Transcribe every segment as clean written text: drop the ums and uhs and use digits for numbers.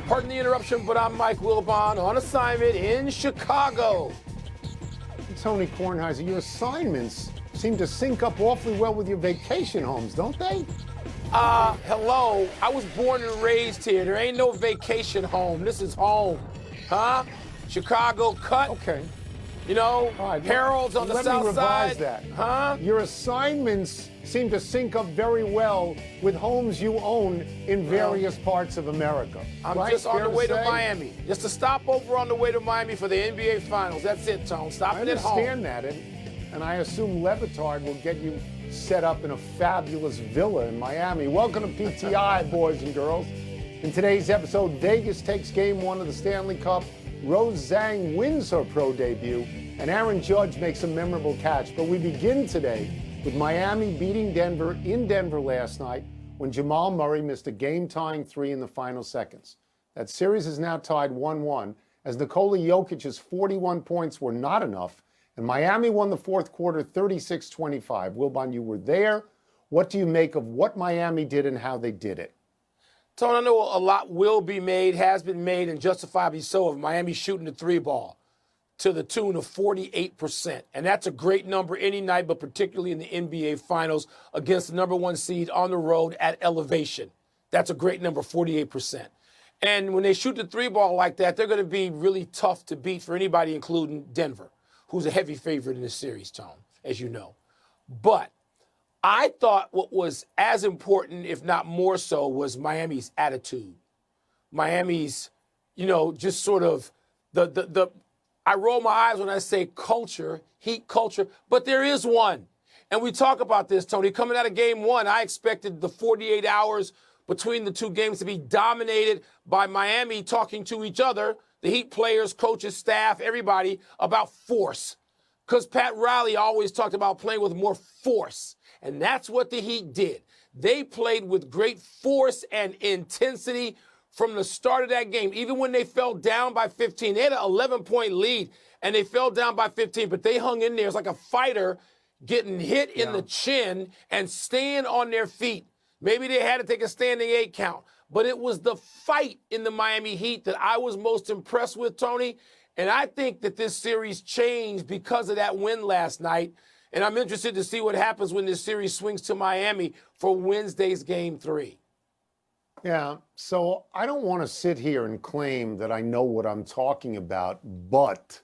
Pardon the interruption, but I'm Mike Wilbon on assignment in Chicago. Tony Kornheiser, your assignments seem to sync up awfully well with your vacation homes, don't they? Hello. I was born and raised here. There ain't no vacation home. This is home. Huh? Chicago cut. Okay. You know, All right, Harold's on the south side. Let me revise that. Huh? Your assignments seem to sync up very well with homes you own in various parts of America. I'm right? just on Fair the way to say? Miami. Just a stopover on the way to Miami for the NBA Finals. That's it, Tone. Stopping I at home. understand that, and I assume Levitard will get you set up in a fabulous villa in Miami. Welcome to PTI, boys and girls. In today's episode, Vegas takes Game 1 of the Stanley Cup, Rose Zhang wins her pro debut, and Aaron Judge makes a memorable catch. But we begin today with Miami beating Denver in Denver last night when Jamal Murray missed a game-tying three in the final seconds. That series is now tied 1-1 as Nikola Jokic's 41 points were not enough, and Miami won the fourth quarter 36-25. Wilbon, you were there. What do you make of what Miami did and how they did it? Tone, I know a lot will be made, has been made, and justifiably so, of Miami shooting the three ball to the tune of 48%. And that's a great number any night, but particularly in the NBA Finals against the number one seed on the road at elevation. That's a great number, 48%. And when they shoot the three ball like that, they're going to be really tough to beat for anybody, including Denver, who's a heavy favorite in this series, Tone, as you know. But I thought what was as important, if not more so, was Miami's attitude. Miami's, just sort of I roll my eyes when I say culture, heat culture, but there is one. And we talk about this, Tony. Coming out of game one, I expected the 48 hours between the two games to be dominated by Miami talking to each other, the Heat players, coaches, staff, everybody, about force. Because Pat Riley always talked about playing with more force. And that's what the Heat did. They played with great force and intensity from the start of that game. Even when they fell down by 15, they had an 11-point lead, and they fell down by 15, but they hung in there. It's like a fighter getting hit in the chin and staying on their feet. Maybe they had to take a standing 8 count, but it was the fight in the Miami Heat that I was most impressed with, Tony, and I think that this series changed because of that win last night. And I'm interested to see what happens when this series swings to Miami for Wednesday's Game 3. Yeah, so I don't want to sit here and claim that I know what I'm talking about, but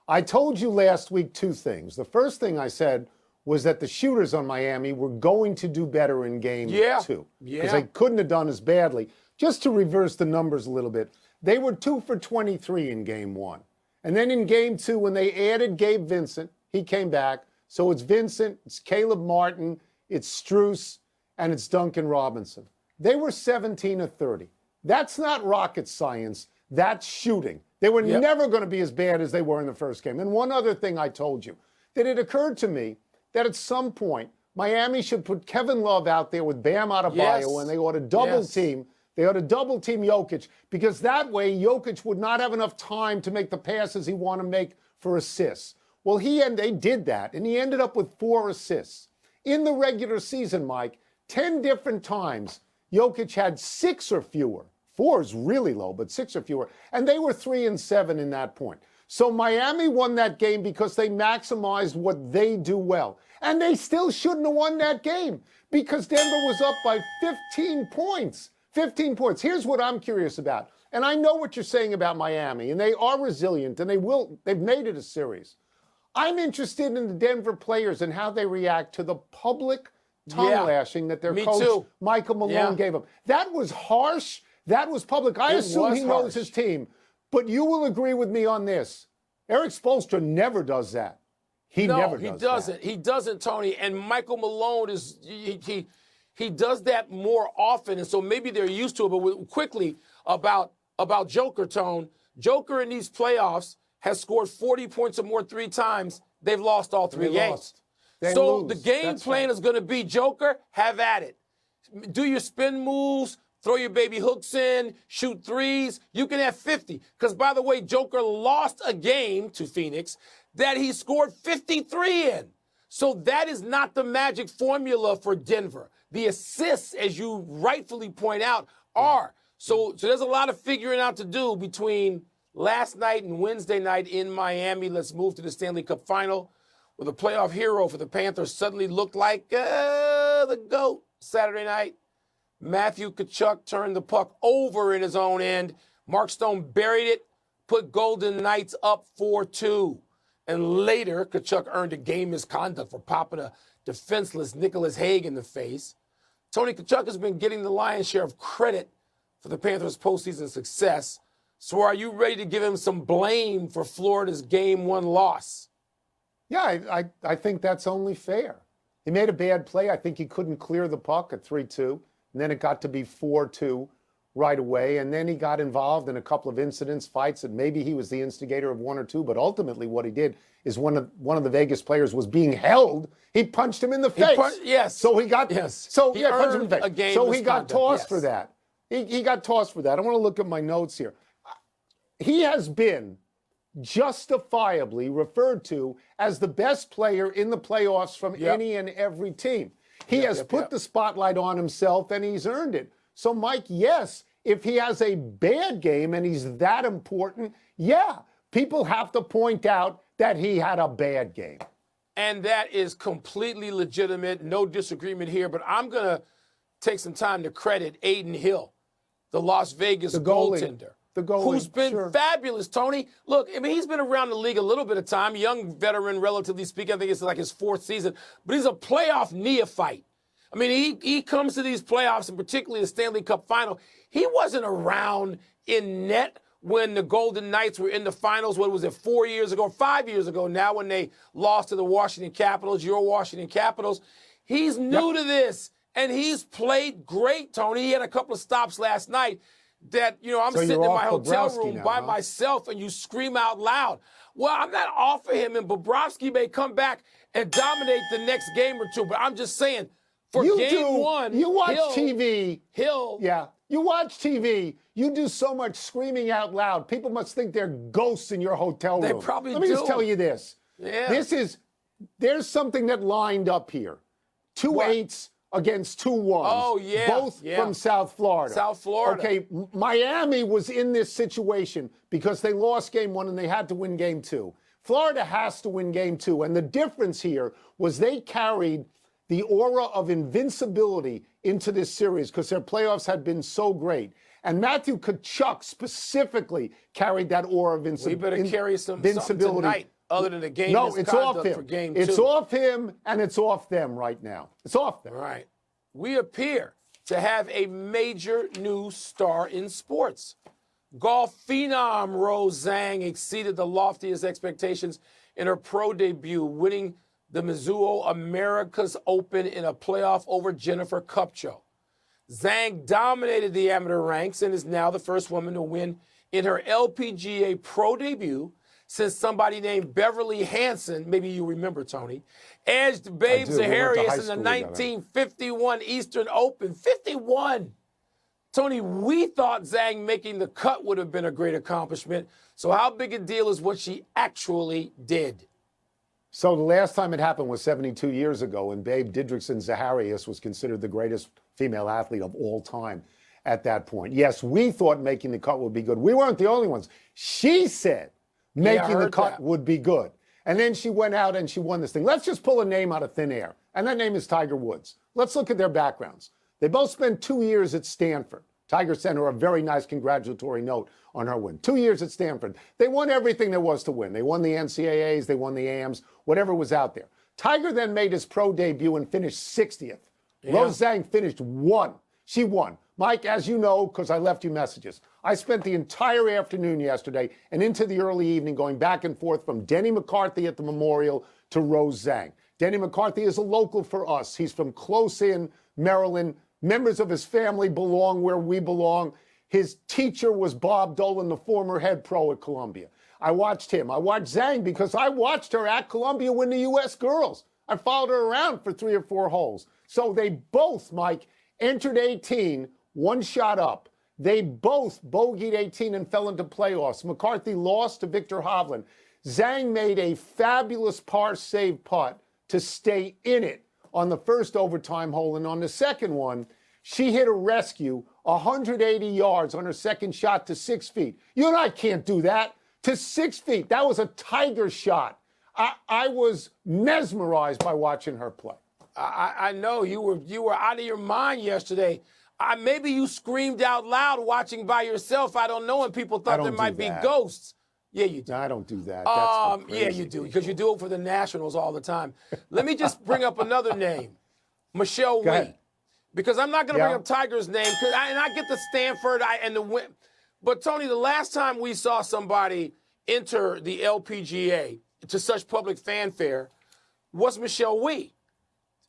I told you last week two things. The first thing I said was that the shooters on Miami were going to do better in Game 2. Because they couldn't have done as badly. Just to reverse the numbers a little bit, they were 2 for 23 in Game 1. And then in Game 2, when they added Gabe Vincent, he came back. So it's Vincent, it's Caleb Martin, it's Strus, and it's Duncan Robinson. They were 17 of 30. That's not rocket science. That's shooting. They were never going to be as bad as they were in the first game. And one other thing I told you, that it occurred to me that at some point, Miami should put Kevin Love out there with Bam Adebayo, and they ought to double team. They ought to double team Jokic, because that way Jokic would not have enough time to make the passes he wanted to make for assists. Well, they did that, and he ended up with 4 assists. In the regular season, Mike, 10 different times, Jokic had 6 or fewer. 4 is really low, but 6 or fewer. And they were 3 and 7 in that point. So Miami won that game because they maximized what they do well. And they still shouldn't have won that game because Denver was up by 15 points. 15 points. Here's what I'm curious about. And I know what you're saying about Miami, and they are resilient, and they've made it a series. I'm interested in the Denver players and how they react to the public tongue lashing that their coach, Michael Malone, gave them. That was harsh. That was public. I assume he knows his team. But you will agree with me on this. Eric Spoelstra never does that. He never does that. He doesn't, Tony. And Michael Malone he does that more often, and so maybe they're used to it. But quickly about Joker, Tone. Joker in these playoffs has scored 40 points or more 3 times. They've lost all 3 games. So the game plan is going to be, Joker, have at it. Do your spin moves, throw your baby hooks in, shoot threes. You can have 50. Because, by the way, Joker lost a game to Phoenix that he scored 53 in. So that is not the magic formula for Denver. The assists, as you rightfully point out, are. So there's a lot of figuring out to do between last night and Wednesday night in Miami. Let's move to the Stanley Cup Final, where the playoff hero for the Panthers suddenly looked like the GOAT Saturday night. Matthew Tkachuk turned the puck over in his own end. Mark Stone buried it, put Golden Knights up 4-2. And later, Tkachuk earned a game misconduct for popping a defenseless Nicholas Hague in the face. Tony Tkachuk has been getting the lion's share of credit for the Panthers' postseason success. So are you ready to give him some blame for Florida's Game 1 loss? Yeah, I think that's only fair. He made a bad play. I think he couldn't clear the puck at 3-2. And then it got to be 4-2 right away. And then he got involved in a couple of incidents, fights, and maybe he was the instigator of one or two. But ultimately what he did is one of the Vegas players was being held. He punched him in the face. Yes. So he got So he punched him in the face. a game So he got misconduct, tossed yes. for that. He got tossed for that. I want to look at my notes here. He has been justifiably referred to as the best player in the playoffs from any and every team. He has put the spotlight on himself, and he's earned it. So, Mike, yes, if he has a bad game and he's that important, yeah, people have to point out that he had a bad game. And that is completely legitimate. No disagreement here. But I'm going to take some time to credit Aiden Hill, the Las Vegas goaltender. The goalie, who's been fabulous, Tony. Look, I mean, he's been around the league a little bit of time, young veteran, relatively speaking. I think it's like his fourth season, but he's a playoff neophyte. I mean, he comes to these playoffs, and particularly the Stanley Cup Final. He wasn't around in net when the Golden Knights were in the finals. What was it, 4 years ago, 5 years ago now, when they lost to the Washington Capitals, your Washington Capitals. He's new to this, and he's played great, Tony. He had a couple of stops last night. That, I'm sitting in my hotel room by myself and you scream out loud. Well, I'm not off of him, and Bobrovsky may come back and dominate the next game or two, but I'm just saying, for game one, you watch TV. Yeah. You watch TV. You do so much screaming out loud. People must think they're ghosts in your hotel room. They probably Let me just tell you this. Yeah. There's something that lined up here. 2-8s against 2-1s. Oh, yeah. Both from South Florida. South Florida. Okay, Miami was in this situation because they lost game 1 and they had to win game 2. Florida has to win game 2. And the difference here was they carried the aura of invincibility into this series because their playoffs had been so great. And Matthew Tkachuk specifically carried that aura of invincibility. We better carry some tonight. Other than the game it's off him. For game it's 2. off him, and it's off them right now. It's off them. All right. We appear to have a major new star in sports. Golf phenom Rose Zhang exceeded the loftiest expectations in her pro debut, winning the Mizuho Americas Open in a playoff over Jennifer Kupcho. Zhang dominated the amateur ranks and is now the first woman to win in her LPGA pro debut since somebody named Beverly Hansen, maybe you remember, Tony, edged Babe Zaharias in the 1951 Eastern Open. 51! Tony, we thought Zhang making the cut would have been a great accomplishment. So how big a deal is what she actually did? So the last time it happened was 72 years ago, when Babe Didrikson Zaharias was considered the greatest female athlete of all time at that point. Yes, we thought making the cut would be good. We weren't the only ones. She said making the cut would be good. And then she went out and she won this thing. Let's just pull a name out of thin air. And that name is Tiger Woods. Let's look at their backgrounds. They both spent 2 years at Stanford. Tiger sent her a very nice congratulatory note on her win. 2 years at Stanford. They won everything there was to win. They won the NCAAs, they won the AMs, whatever was out there. Tiger then made his pro debut and finished 60th. Yeah. Rose Zhang finished 1. She won. Mike, as you know, because I left you messages, I spent the entire afternoon yesterday and into the early evening going back and forth from Denny McCarthy at the Memorial to Rose Zhang. Denny McCarthy is a local for us. He's from close in Maryland. Members of his family belong where we belong. His teacher was Bob Dolan, the former head pro at Columbia. I watched him. I watched Zhang because I watched her at Columbia win the U.S. girls. I followed her around for 3 or 4 holes. So they both, Mike, entered 18, 1 shot up. They both bogeyed 18 and fell into playoffs. McCarthy lost to Victor Hovland. Zhang made a fabulous par save putt to stay in it on the first overtime hole. And on the second one, She hit a rescue 180 yards on her second shot to 6 feet. You and I can't do that. To 6 feet. That was a tiger shot. I was mesmerized by watching her play. I know you were out of your mind yesterday. Maybe you screamed out loud watching by yourself. I don't know, and people thought there might be ghosts. Yeah, you do. No, I don't do that. That's yeah, you do, because you do it for the Nationals all the time. Let me just bring up another name, Michelle Wee, because I'm not going to bring up Tiger's name, and I get the Stanford and the win. But Tony, the last time we saw somebody enter the LPGA to such public fanfare was Michelle Wee.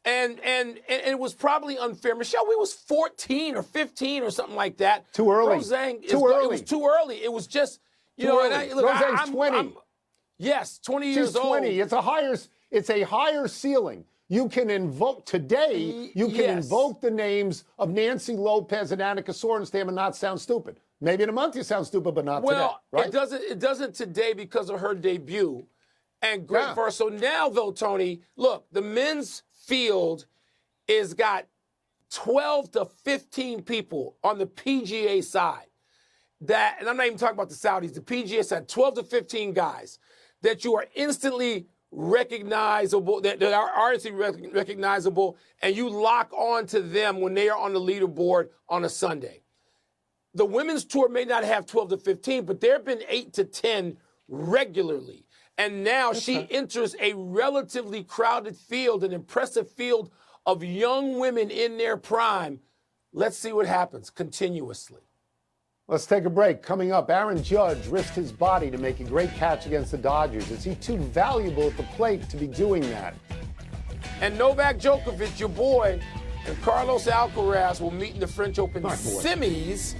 And it was probably unfair. Michelle Wee was 14 or 15 or something like that. Too early. It was too early. It was just, Roseanne's 20. Yes, 20 She's years 20. old. It's a higher ceiling. You can invoke today. You can invoke the names of Nancy Lopez and Annika Sorenstam and not sound stupid. Maybe in a month you sound stupid, but not today. Right? It doesn't today because of her debut. And great for her. So now, though, Tony, look, the men's field is got 12 to 15 people on the PGA side that, and I'm not even talking about the Saudis, the PGA side, 12 to 15 guys that you are instantly recognizable, that are instantly recognizable, and you lock on to them when they are on the leaderboard on a Sunday. The women's tour may not have 12 to 15, but there have been 8 to 10 regularly. And now she enters a relatively crowded field, an impressive field of young women in their prime. Let's see what happens continuously. Let's take a break. Coming up, Aaron Judge risked his body to make a great catch against the Dodgers. Is he too valuable at the plate to be doing that? And Novak Djokovic, your boy, and Carlos Alcaraz will meet in the French Open semis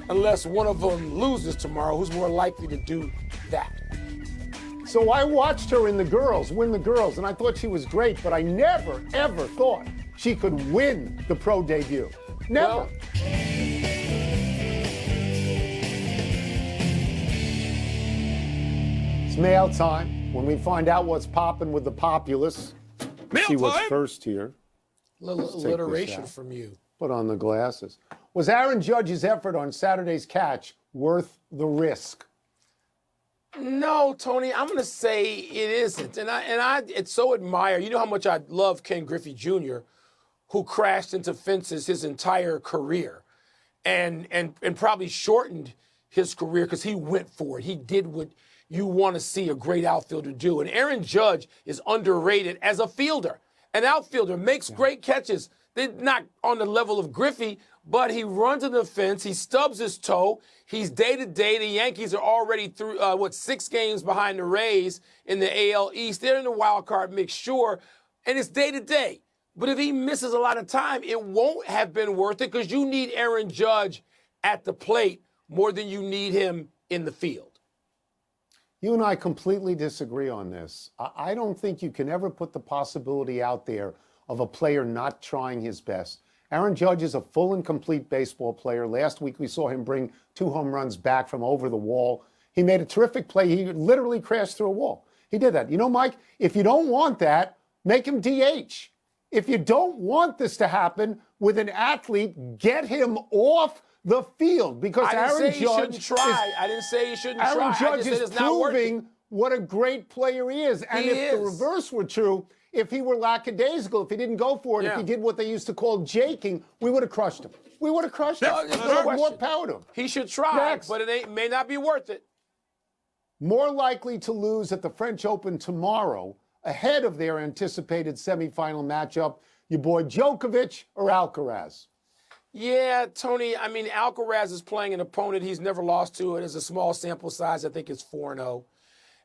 unless one of them loses tomorrow. Who's more likely to do that? So I watched her in the girls, win the girls, and I thought she was great, but I never, ever thought she could win the pro debut. Never. Well, it's mail time. When we find out what's popping with the populace, see what's first here. Little alliteration from you. Put on the glasses. Was Aaron Judge's effort on Saturday's catch worth the risk? No, Tony, I'm going to say it isn't. And I it's so admire. You know how much I love Ken Griffey Jr., who crashed into fences his entire career and probably shortened his career because he went for it. He did what you want to see a great outfielder do. And Aaron Judge is underrated as a fielder. An outfielder makes great catches. They're not on the level of Griffey, but he runs to the fence. He stubs his toe. He's day-to-day. The Yankees are already through, 6 games behind the Rays in the AL East. They're in the wild card mix, sure, and it's day-to-day. But if he misses a lot of time, it won't have been worth it because you need Aaron Judge at the plate more than you need him in the field. You and I completely disagree on this. I don't think you can ever put the possibility out there of a player not trying his best. Aaron Judge is a full and complete baseball player. Last week we saw him bring 2 home runs back from over the wall. He made a terrific play. He literally crashed through a wall. He did that. You know, Mike, if you don't want that, make him DH. If you don't want this to happen with an athlete, get him off the field because Aaron Judge try. I didn't say he shouldn't try. Aaron Judge is proving what a great player he is. And if the reverse were true, if he were lackadaisical, if he didn't go for it, if he did what they used to call jaking, we would have crushed him. We would have crushed him. More power to him. He should try, but it may not be worth it. More likely to lose at the French Open tomorrow, ahead of their anticipated semifinal matchup, your boy Djokovic or Alcaraz? Yeah, Tony, I mean, Alcaraz is playing an opponent he's never lost to. It is a small sample size. I think it's 4-0.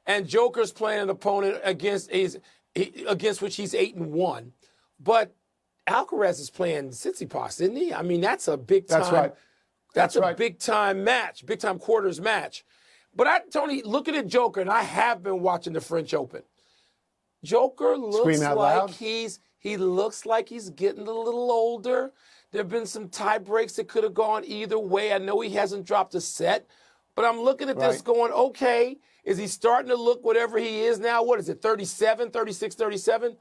And Joker's playing an opponent against which he's 8-1. But Alcaraz is playing Tsitsipas, isn't he? I mean, that's a big time. That's right. That's a big time match, big time quarters match. But Tony, looking at Joker, and I have been watching the French Open. Joker looks like he looks like he's getting a little older. There have been some tie breaks that could have gone either way. I know he hasn't dropped a set, but I'm looking at this going, okay, is he starting to look whatever he is now? What is it, 37, 36, 37?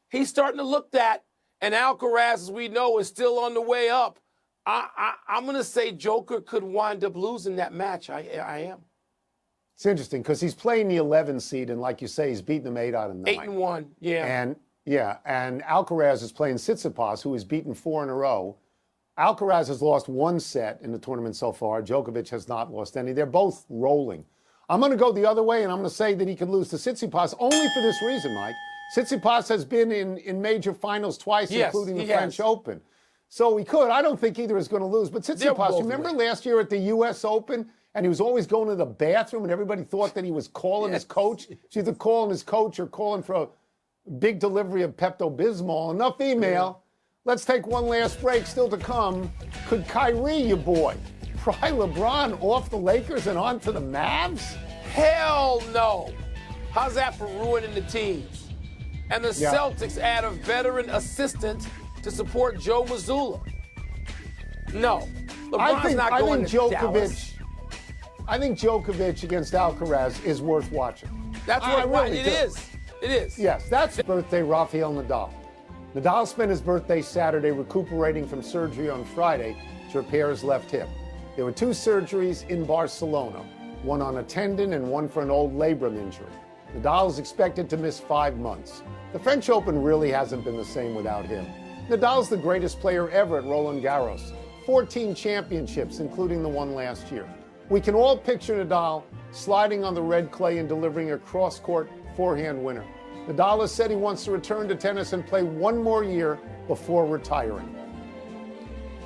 He's starting to look that, and Alcaraz, as we know, is still on the way up. I'm going to say Joker could wind up losing that match. I am. It's interesting because he's playing the 11 seed, and like you say, he's beaten them 8 out of 9. 8-1, yeah. And Alcaraz is playing Tsitsipas, who has beaten 4 in a row. Alcaraz has lost 1 set in the tournament so far. Djokovic has not lost any. They're both rolling. I'm going to go the other way, and I'm going to say that he could lose to Tsitsipas only for this reason, Mike. Tsitsipas has been in major finals twice, including the French Open. So he could. I don't think either is going to lose. But Tsitsipas, remember last year at the U.S. Open, and he was always going to the bathroom, and everybody thought that he was calling his coach? He's either calling his coach or calling for a big delivery of Pepto-Bismol. Enough email. Let's take one last break. Still to come. Could Kyrie, your boy, pry LeBron off the Lakers and onto the Mavs? Hell no. How's that for ruining the teams? And the Celtics add a veteran assistant to support Joe Mazzulla. No. LeBron's not going to Dallas. I think Djokovic against Alcaraz is worth watching. That's what it is. It is. Yes, that's birthday Rafael Nadal. Nadal spent his birthday Saturday recuperating from surgery on Friday to repair his left hip. There were 2 surgeries in Barcelona, one on a tendon and one for an old labrum injury. Nadal is expected to miss 5 months. The French Open really hasn't been the same without him. Nadal's the greatest player ever at Roland Garros. 14 championships, including the one last year. We can all picture Nadal sliding on the red clay and delivering a cross-court forehand winner. Nadal has said he wants to return to tennis and play 1 more year before retiring.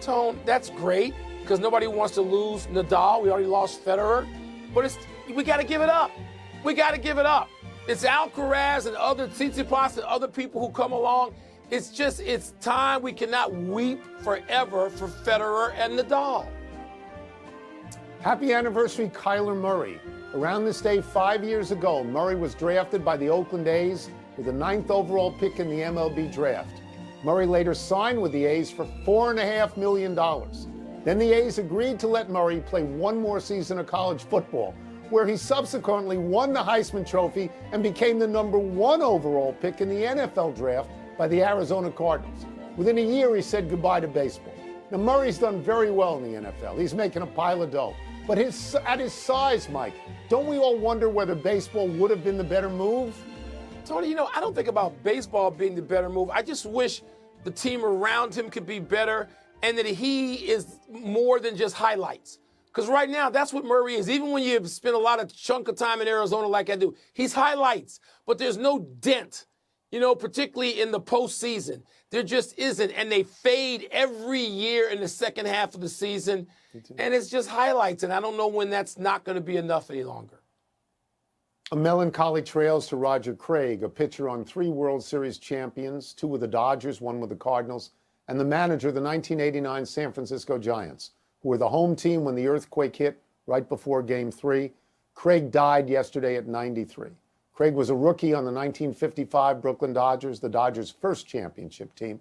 Tone, that's great because nobody wants to lose Nadal. We already lost Federer. But we got to give it up. We got to give it up. It's Alcaraz and other Tsitsipas and other people who come along. It's time. We cannot weep forever for Federer and Nadal. Happy anniversary, Kyler Murray. Around this day 5 years ago, Murray was drafted by the Oakland A's with the 9th overall pick in the MLB draft. Murray later signed with the A's for $4.5 million. Then the A's agreed to let Murray play 1 more season of college football, where he subsequently won the Heisman Trophy and became the number 1 overall pick in the NFL draft by the Arizona Cardinals. Within a year, he said goodbye to baseball. Now, Murray's done very well in the NFL. He's making a pile of dough. But at his size, Mike, don't we all wonder whether baseball would have been the better move? Tony, I don't think about baseball being the better move. I just wish the team around him could be better and that he is more than just highlights. Because right now, that's what Murray is. Even when you spend a lot of chunk of time in Arizona like I do, he's highlights. But there's no dent, particularly in the postseason. There just isn't. And they fade every year in the second half of the season. And it's just highlights. And I don't know when that's not going to be enough any longer. A melancholy trails to Roger Craig, a pitcher on 3 World Series champions, 2 with the Dodgers, 1 with the Cardinals, and the manager of the 1989 San Francisco Giants, who were the home team when the earthquake hit right before Game 3. Craig died yesterday at 93. Craig was a rookie on the 1955 Brooklyn Dodgers, the Dodgers' first championship team.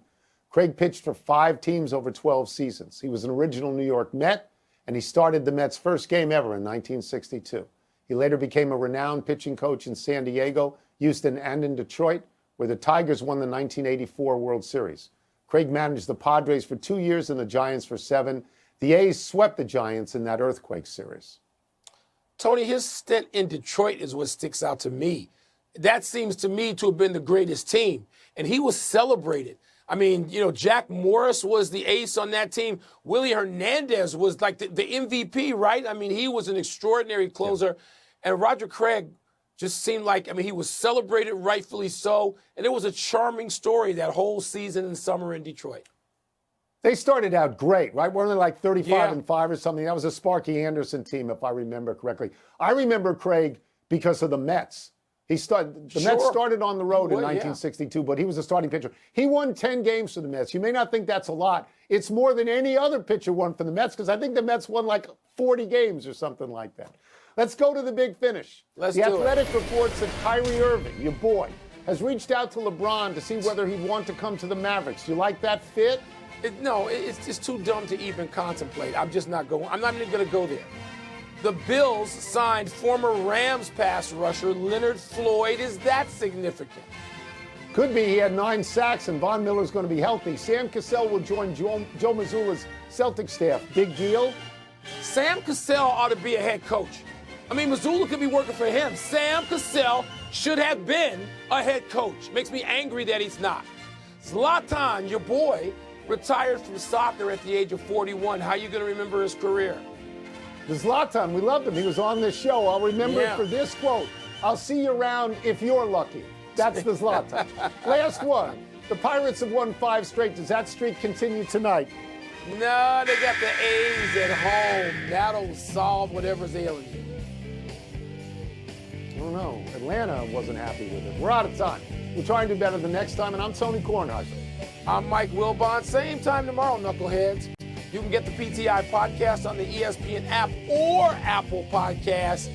Craig pitched for 5 teams over 12 seasons. He was an original New York Met, and he started the Mets' first game ever in 1962. He later became a renowned pitching coach in San Diego, Houston, and in Detroit, where the Tigers won the 1984 World Series. Craig managed the Padres for 2 years and the Giants for 7. The A's swept the Giants in that earthquake series. Tony, his stint in Detroit is what sticks out to me. That seems to me to have been the greatest team. And he was celebrated. I mean, Jack Morris was the ace on that team. Willie Hernandez was like the MVP, right? I mean, he was an extraordinary closer. Yeah. And Roger Craig just seemed like, he was celebrated rightfully so. And it was a charming story that whole season and summer in Detroit. They started out great, right? Weren't they like 35-5 or something? That was a Sparky Anderson team, if I remember correctly. I remember Craig because of the Mets. Mets started on the road in 1962, but he was a starting pitcher. He won 10 games for the Mets. You may not think that's a lot. It's more than any other pitcher won for the Mets because I think the Mets won like 40 games or something like that. Let's go to the big finish. The Athletic reports that Kyrie Irving, your boy, has reached out to LeBron to see whether he'd want to come to the Mavericks. Do you like that fit? It's just too dumb to even contemplate. I'm just not going. I'm not even going to go there. The Bills signed former Rams pass rusher Leonard Floyd. Is that significant? Could be. He had 9 sacks, and Von Miller's going to be healthy. Sam Cassell will join Joe Mazzulla's Celtic staff, big deal? Sam Cassell ought to be a head coach. I mean, Missoula could be working for him. Sam Cassell should have been a head coach. Makes me angry that he's not. Zlatan, your boy, retired from soccer at the age of 41. How you going to remember his career? The Zlatan, we loved him. He was on this show. I'll remember it for this quote. I'll see you around if you're lucky. That's the Zlatan. Last one. The Pirates have won 5 straight. Does that streak continue tonight? No, they got the A's at home. That'll solve whatever's ailing you. I don't know. Atlanta wasn't happy with it. We're out of time. We'll try and do better the next time, and I'm Tony Kornheiser. I'm Mike Wilbon. Same time tomorrow, knuckleheads. You can get the PTI podcast on the ESPN app or Apple Podcasts.